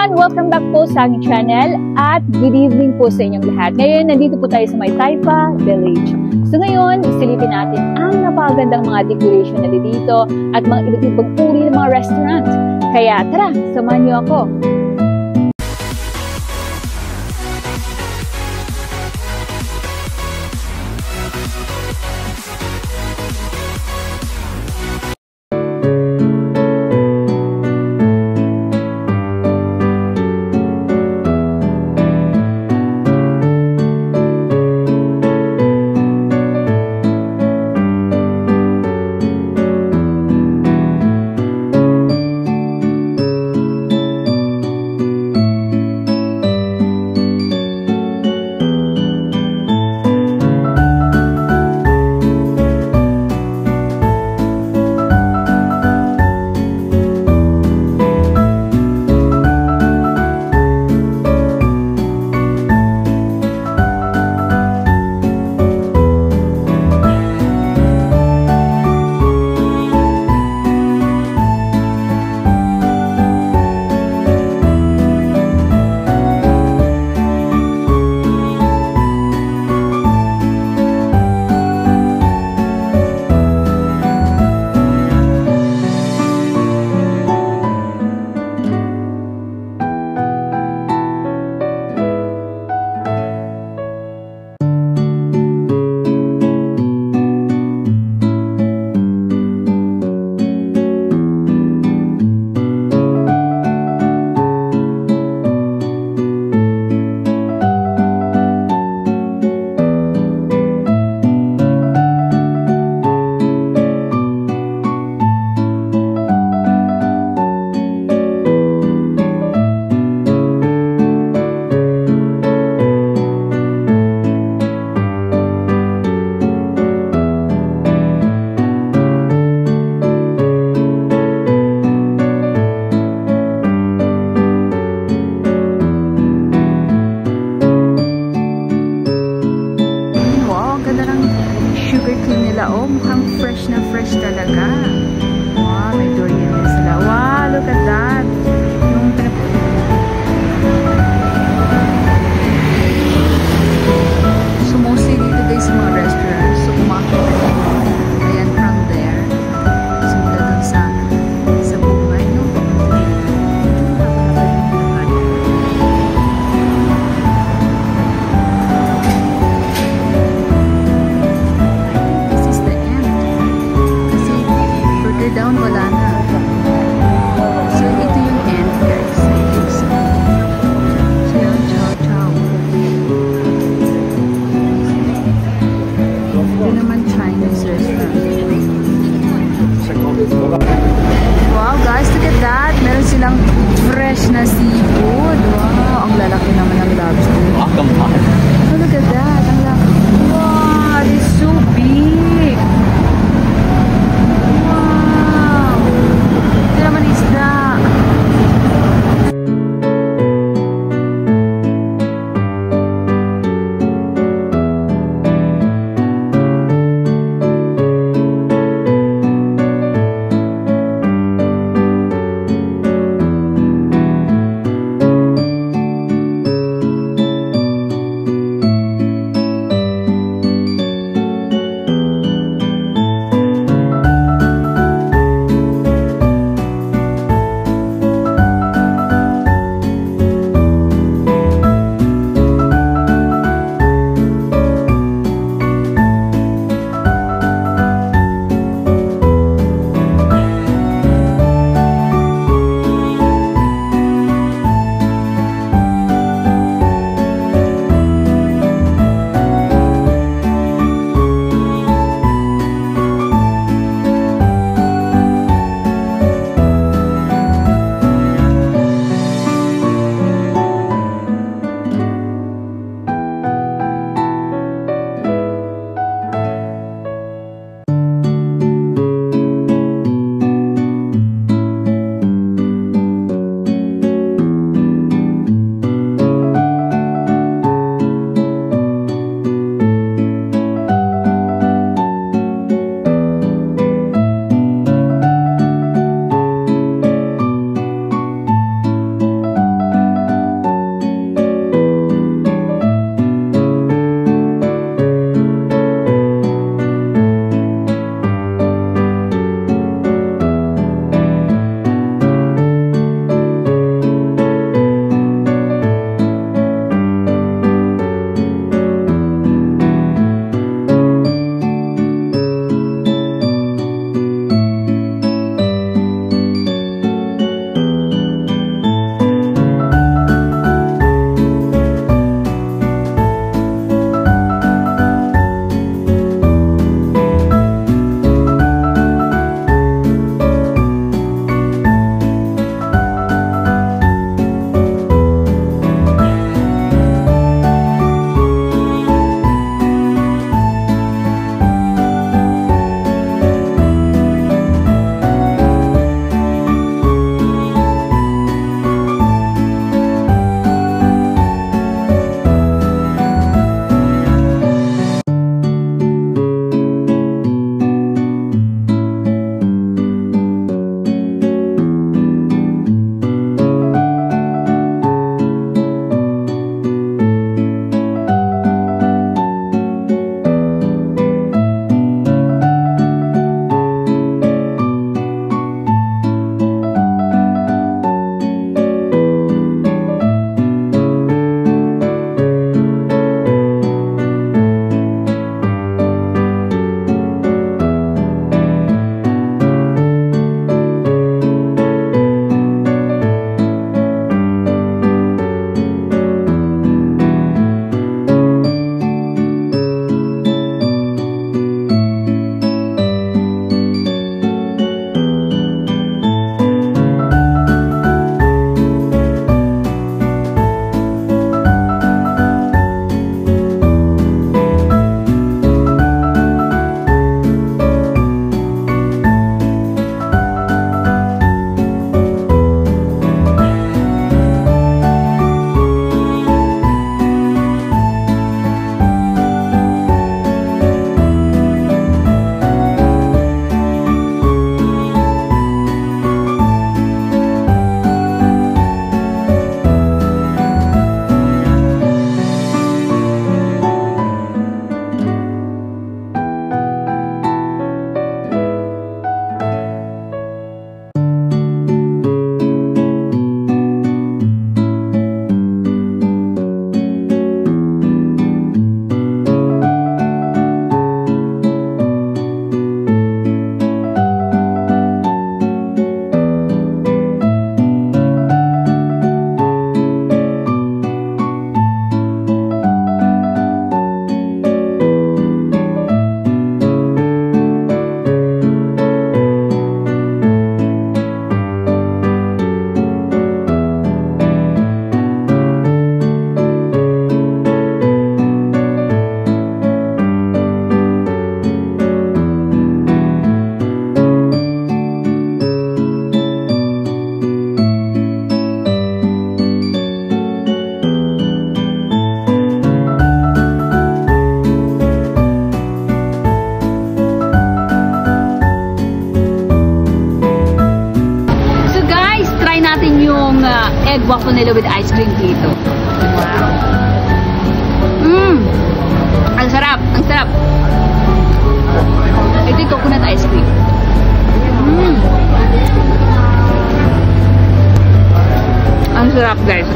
everyone! Welcome back po sa aking channel at good evening po sa inyong lahat. Ngayon, nandito po tayo sa may Taipa Village. So ngayon, silipin natin ang napakagandang mga decoration na dito at mga iba't ibang uri ng mga restaurant. Kaya tara, samahan niyo ako! egg waffle nila with ice cream dito. Wow. Ang sarap, ang sarap. Ito yung coconut ice cream. Ang sarap, guys.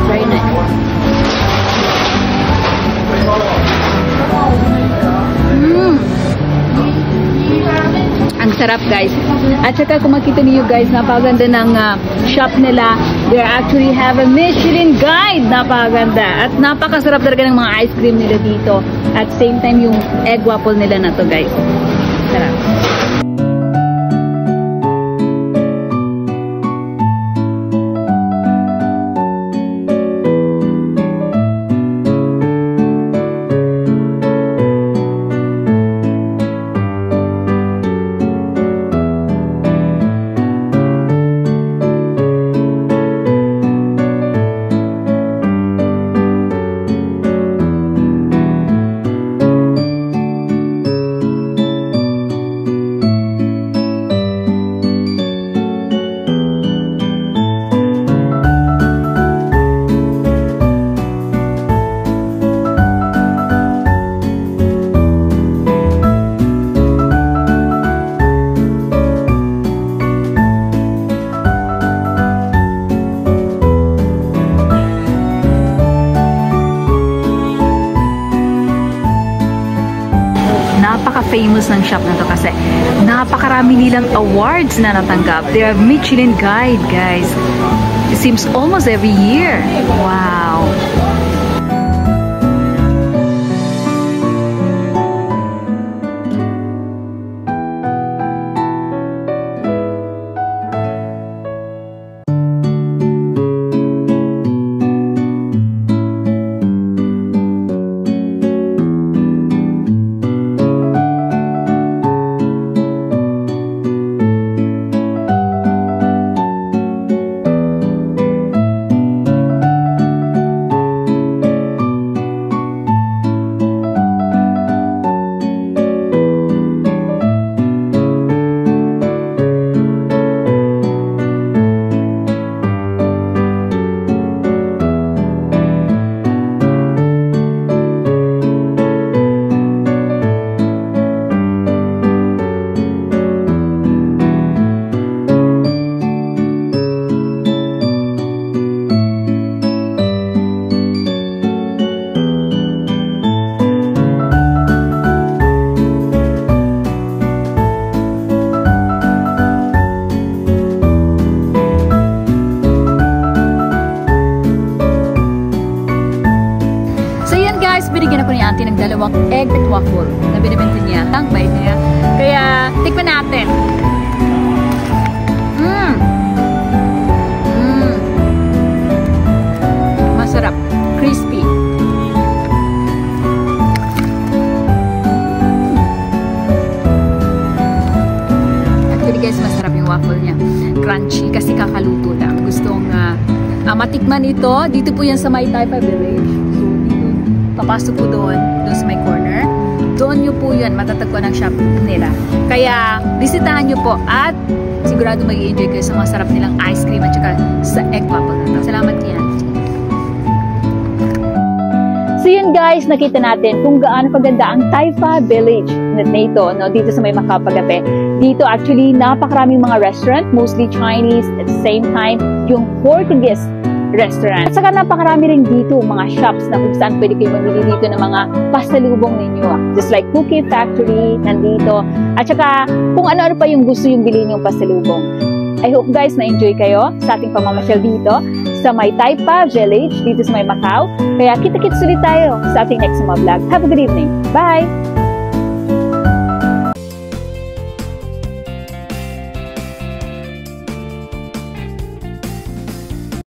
Very nice. Ang sarap, guys. At saka kung makita niyo, guys, napaganda ng shop nila. They actually have a Michelin guide. Napaganda. At napakasarap talaga ng mga ice cream nila dito. At same time yung egg waffle nila na to, guys. Sarap. Napaka-famous ng shop na to kasi napakarami nilang awards na natanggap. They have Michelin Guide, guys. It seems almost every year. Wow. Binigyan ako ni auntie ng dalawang egg at waffle na binibenta niya. Ang bait niya. Kaya, tikman natin. Masarap. Crispy. Actually guys, masarap yung waffle niya. Crunchy kasi kakaluto lang. Gustong matikman ito. Dito po yan sa May Taipa Village. Papasok po doon sa may corner. Doon nyo po yun, matatagpuan ang shop nila. Kaya, bisitahan nyo po at sigurado mag-i-enjoy kayo sa mga sarap nilang ice cream at saka sa egg waffle na to. Salamat yan. So yun guys, nakita natin kung gaano kaganda ang Taipa Village na ito, no? Dito sa may Macau Pagape. Dito actually, napakaraming mga restaurant, mostly Chinese, at the same time, yung Portuguese restaurant. At saka napakarami rin dito mga shops na kung saan pwede kayo mamili dito ng mga pasalubong ninyo. Just like Cookie Factory, nandito. At saka kung ano-ano pa yung gusto yung bilhin yung pasalubong. I hope guys na-enjoy kayo sa ating pamamasyal dito sa May Taipa Village, dito sa May Macau. Kaya kita-kits ulit tayo sa ating next mga vlog. Have a good evening. Bye!